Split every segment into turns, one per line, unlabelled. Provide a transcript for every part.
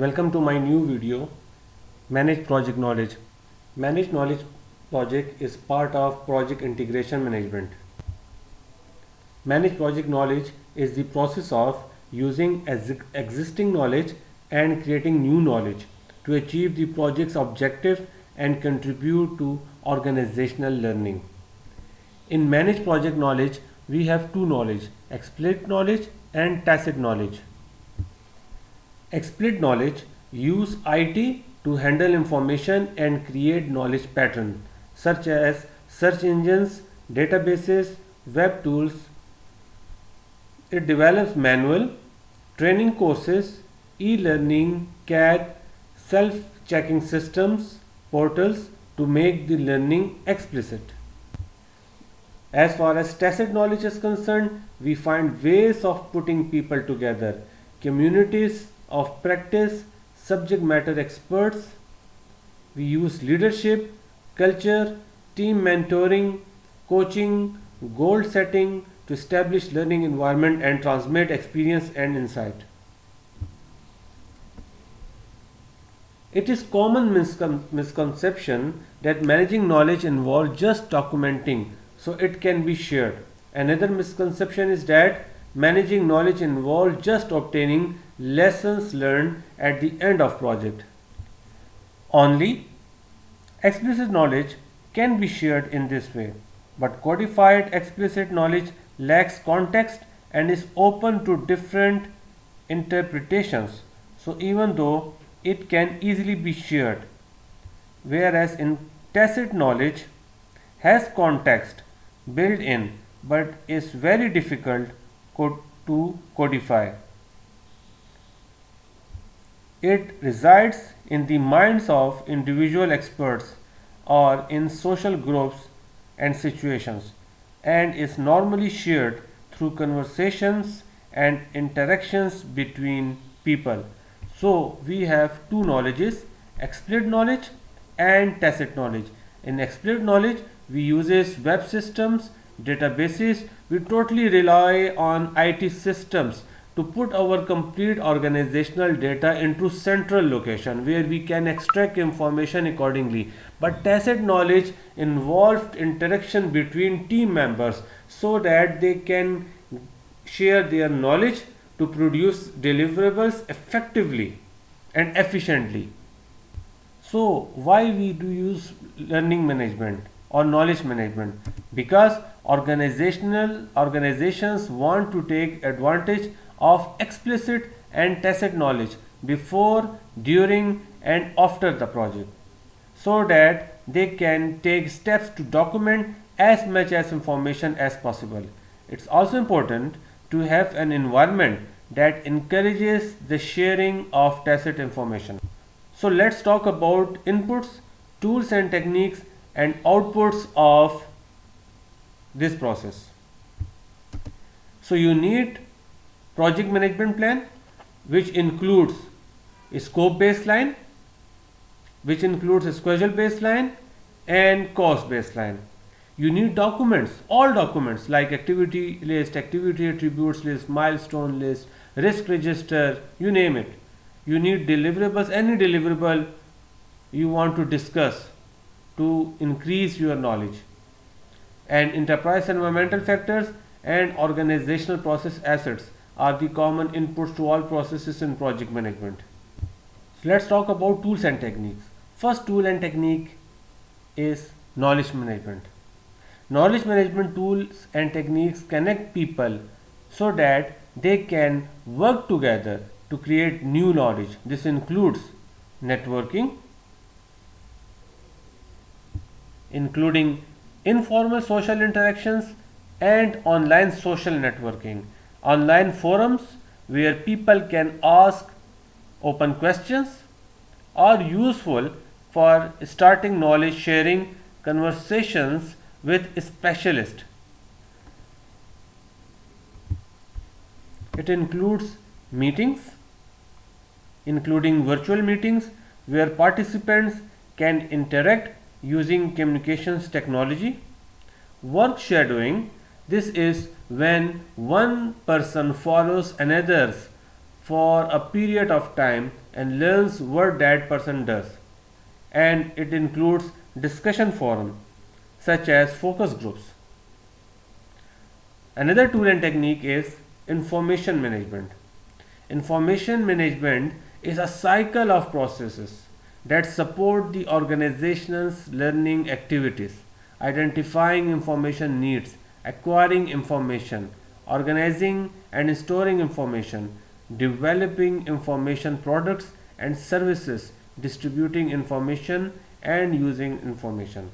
Welcome to my new video, Manage Project Knowledge. Manage Knowledge project is part of Project Integration Management. Manage Project Knowledge is the process of using existing knowledge and creating new knowledge to achieve the project's objective and contribute to organizational learning. In Manage Project Knowledge, we have two knowledge, explicit knowledge and tacit knowledge. Explicit knowledge use IT to handle information and create knowledge patterns such as search engines, databases, web tools. It develops manual, training courses, e-learning, CAD, self-checking systems, portals to make the learning explicit. As far as tacit knowledge is concerned, we find ways of putting people together, communities of practice, subject matter experts. We use leadership, culture, team mentoring, coaching, goal setting to establish learning environment and transmit experience and insight. It is common misconception that managing knowledge involves just documenting so it can be shared. Another misconception is that managing knowledge involves just obtaining lessons learned at the end of project. Only explicit knowledge can be shared in this way, but codified explicit knowledge lacks context and is open to different interpretations. So even though it can easily be shared, whereas in tacit knowledge has context built in but is very difficult to codify. It resides in the minds of individual experts or in social groups and situations and is normally shared through conversations and interactions between people. So we have two knowledges, explicit knowledge and tacit knowledge. In explicit knowledge, we uses web systems, databases. We totally rely on IT systems to put our complete organizational data into central location where we can extract information accordingly. But tacit knowledge involved interaction between team members so that they can share their knowledge to produce deliverables effectively and efficiently. So why we do use learning management or knowledge management? Because organizations want to take advantage of explicit and tacit knowledge before, during and after the project so that they can take steps to document as much as information as possible. It's also important to have an environment that encourages the sharing of tacit information. So let's talk about inputs, tools and techniques and outputs of this process. So you need project management plan which includes a scope baseline, which includes a schedule baseline and cost baseline. You need documents, all documents like activity list, activity attributes list, milestone list, risk register, you name it. You need deliverables, any deliverable you want to discuss to increase your knowledge. And enterprise environmental factors and organizational process assets are the common inputs to all processes in project management. So let's talk about tools and techniques. First tool and technique is knowledge management. Knowledge management tools and techniques connect people so that they can work together to create new knowledge. This includes networking, including informal social interactions and online social networking. Online forums where people can ask open questions are useful for starting knowledge sharing conversations with specialists. It includes meetings, including virtual meetings where participants can interact using communications technology. Work shadowing, this is when one person follows another for a period of time and learns what that person does. And it includes discussion forum such as focus groups. Another tool and technique is information management. Information management is a cycle of processes that support the organization's learning activities, identifying information needs, acquiring information, organizing and storing information, developing information products and services, distributing information, and using information.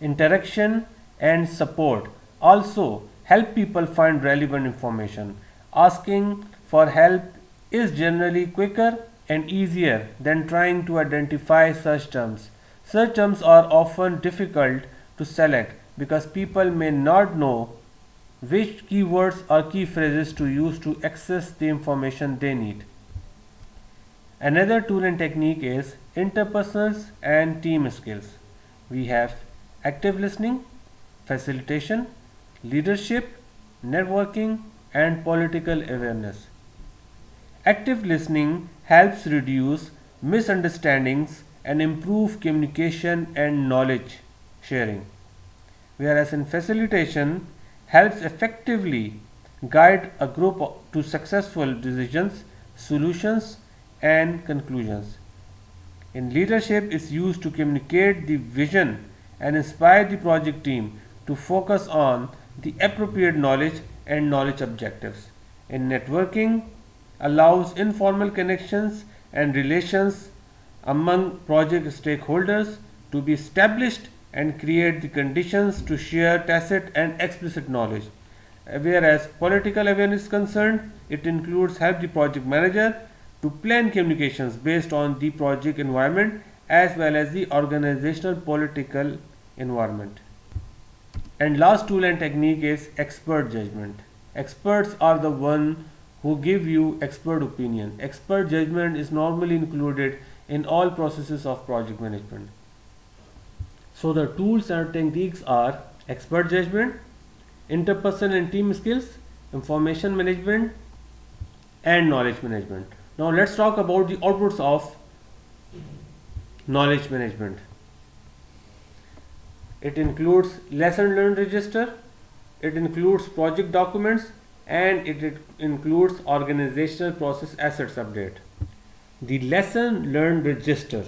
Interaction and support also help people find relevant information. Asking for help is generally quicker and easier than trying to identify search terms. Search terms are often difficult to select because people may not know which keywords or key phrases to use to access the information they need. Another tool and technique is interpersonal and team skills. We have active listening, facilitation, leadership, networking, and political awareness. Active listening helps reduce misunderstandings and improve communication and knowledge sharing, whereas in facilitation helps effectively guide a group to successful decisions, solutions, and conclusions. In leadership is used to communicate the vision and inspire the project team to focus on the appropriate knowledge and knowledge objectives. In networking allows informal connections and relations among project stakeholders to be established and create the conditions to share tacit and explicit knowledge. Whereas political awareness is concerned, it includes help the project manager to plan communications based on the project environment as well as the organizational political environment. And last tool and technique is expert judgment. Experts are the one who give you expert opinion. Expert judgment is normally included in all processes of project management. So the tools and techniques are expert judgment, interpersonal and team skills, information management, and knowledge management. Now let's talk about the outputs of knowledge management. It includes lesson learned register, it includes project documents, and it includes organizational process assets update. The lesson learned register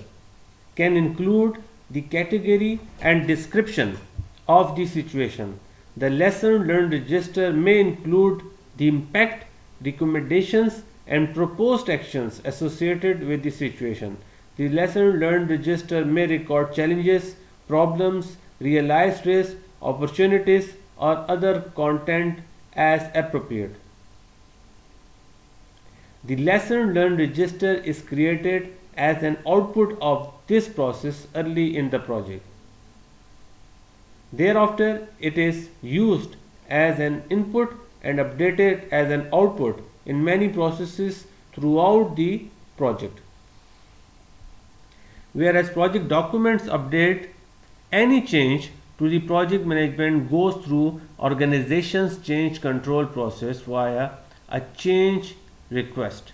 can include the category and description of the situation. The lesson learned register may include the impact, recommendations, and proposed actions associated with the situation. The lesson learned register may record challenges, problems, realized risks, opportunities, or other content as appropriate. The lesson learned register is created as an output of this process early in the project. Thereafter, it is used as an input and updated as an output in many processes throughout the project. Whereas project documents update any change to the project management goes through organization's change control process via a change request.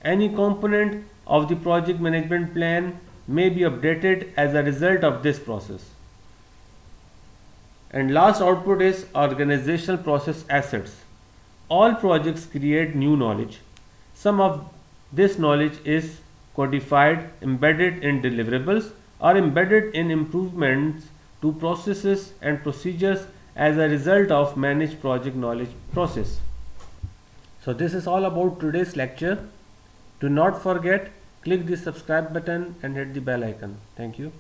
Any component of the project management plan may be updated as a result of this process. And last output is organizational process assets. All projects create new knowledge. Some of this knowledge is codified, embedded in deliverables, or embedded in improvements to processes and procedures as a result of managed project knowledge process. So this is all about today's lecture. Do not forget, click the subscribe button and hit the bell icon. Thank you.